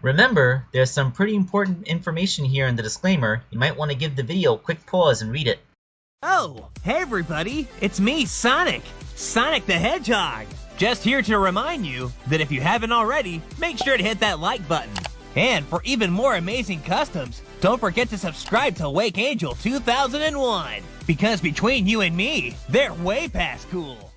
Remember, there's some pretty important information here in the disclaimer. You might want to give the video a quick pause and read it. Oh, hey everybody, it's me, Sonic the Hedgehog. Just here to remind you that if you haven't already, make sure to hit that like button. And for even more amazing customs, don't forget to subscribe to Wake Angel 2001. Because between you and me, they're way past cool.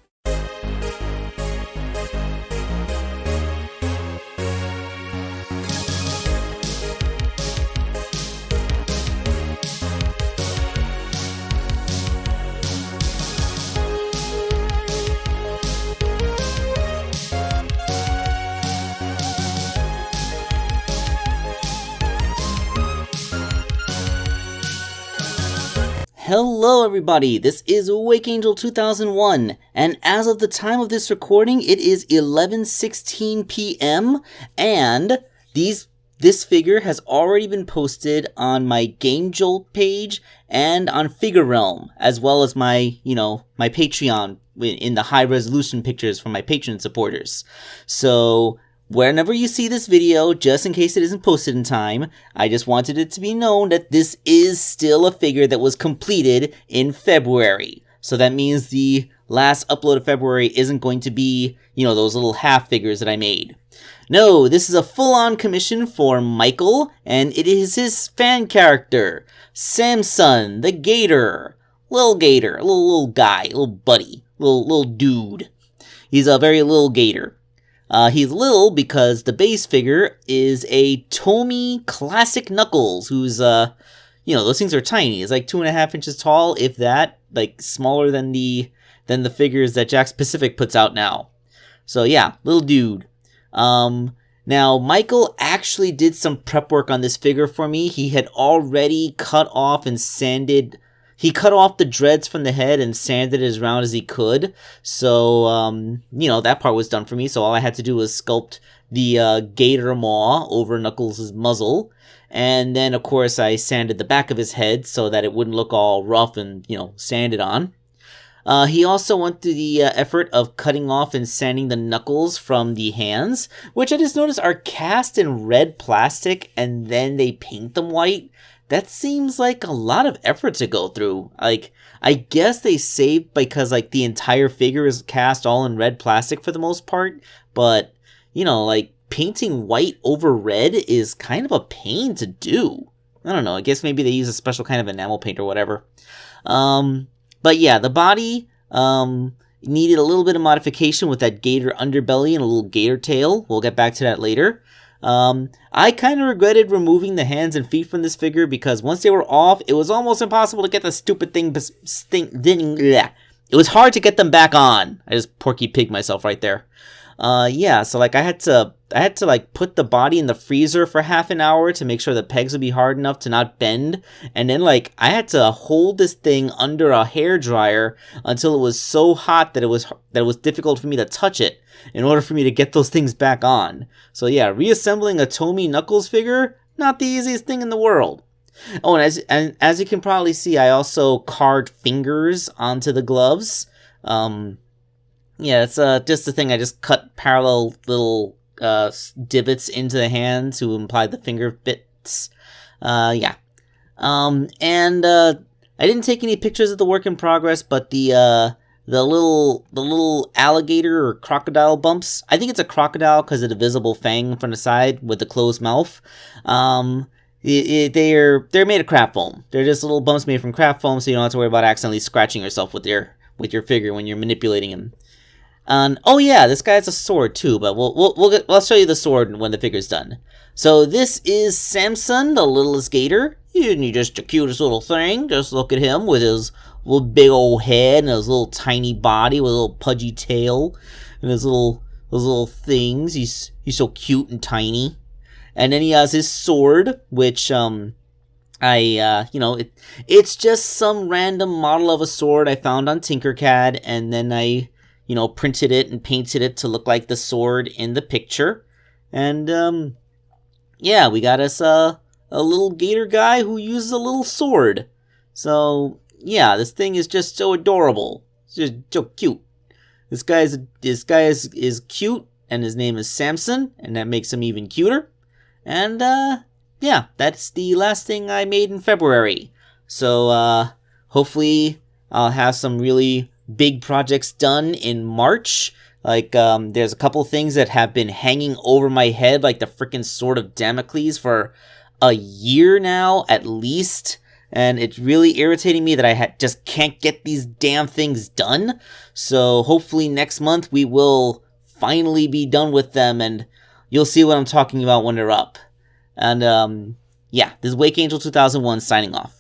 Hello everybody, this is Wake Angel 2001, and as of the time of this recording, it is 11:16 p.m., and this figure has already been posted on my Game Jolt page and on Figure Realm, as well as my Patreon in the high resolution pictures for my Patreon supporters. So whenever you see this video, just in case it isn't posted in time, I just wanted it to be known that this is still a figure that was completed in February. So that means the last upload of February isn't going to be, those little half figures that I made. No, this is a full-on commission for Michael, and it is his fan character, Samson, the Gator. Little Gator, a little guy, little buddy, little dude. He's a very little gator. He's little because the base figure is a Tomy Classic Knuckles, who's, those things are tiny. It's like 2.5 inches tall, if that, like smaller than the figures that Jakks Pacific puts out now. So yeah, little dude. Now Michael actually did some prep work on this figure for me. He had already cut off and sanded. He cut off the dreads from the head and sanded it as round as he could. So, that part was done for me. So all I had to do was sculpt the gator maw over Knuckles' muzzle. And then, of course, I sanded the back of his head so that it wouldn't look all rough and, sanded on. He also went through the effort of cutting off and sanding the knuckles from the hands, which I just noticed are cast in red plastic and then they paint them white. That seems like a lot of effort to go through. Like, I guess they saved because, the entire figure is cast all in red plastic for the most part. But, painting white over red is kind of a pain to do. I don't know. I guess maybe they use a special kind of enamel paint or whatever. But yeah, the body needed a little bit of modification with that gator underbelly and a little gator tail. We'll get back to that later. I kind of regretted removing the hands and feet from this figure because once they were off, it was almost impossible to get the stupid thing. It was hard to get them back on. I just Porky Pig myself right there. So I had to put the body in the freezer for half an hour to make sure the pegs would be hard enough to not bend. And then I had to hold this thing under a hairdryer until it was so hot that it was difficult for me to touch it in order for me to get those things back on. So yeah, reassembling a Tomy Knuckles figure, not the easiest thing in the world. Oh, and as you can probably see, I also carved fingers onto the gloves. Yeah, it's just the thing. I just cut parallel little divots into the hand to imply the finger bits. And I didn't take any pictures of the work in progress, but the little alligator or crocodile bumps. I think it's a crocodile because of the visible fang from the side with the closed mouth. They're made of craft foam. They're just little bumps made from craft foam, so you don't have to worry about accidentally scratching yourself with your figure when you're manipulating him. And oh yeah, this guy has a sword too, but I'll show you the sword when the figure's done. So this is Samson, the littlest gator. He's just the cutest little thing. Just look at him with his little big old head and his little tiny body with a little pudgy tail and his little things. He's so cute and tiny. And then he has his sword, which it's just some random model of a sword I found on Tinkercad, and then I printed it and painted it to look like the sword in the picture. And, we got us a little gator guy who uses a little sword. So, yeah, this thing is just so adorable. It's just so cute. This guy is cute, and his name is Samson, and that makes him even cuter. And, yeah, that's the last thing I made in February. So, hopefully I'll have some really big projects done in March. Like, there's a couple things that have been hanging over my head like the freaking Sword of Damocles for a year now, at least. And it's really irritating me that I just can't get these damn things done. So hopefully next month we will finally be done with them, and you'll see what I'm talking about when they're up. And, yeah, this is Wake Angel 2001 signing off.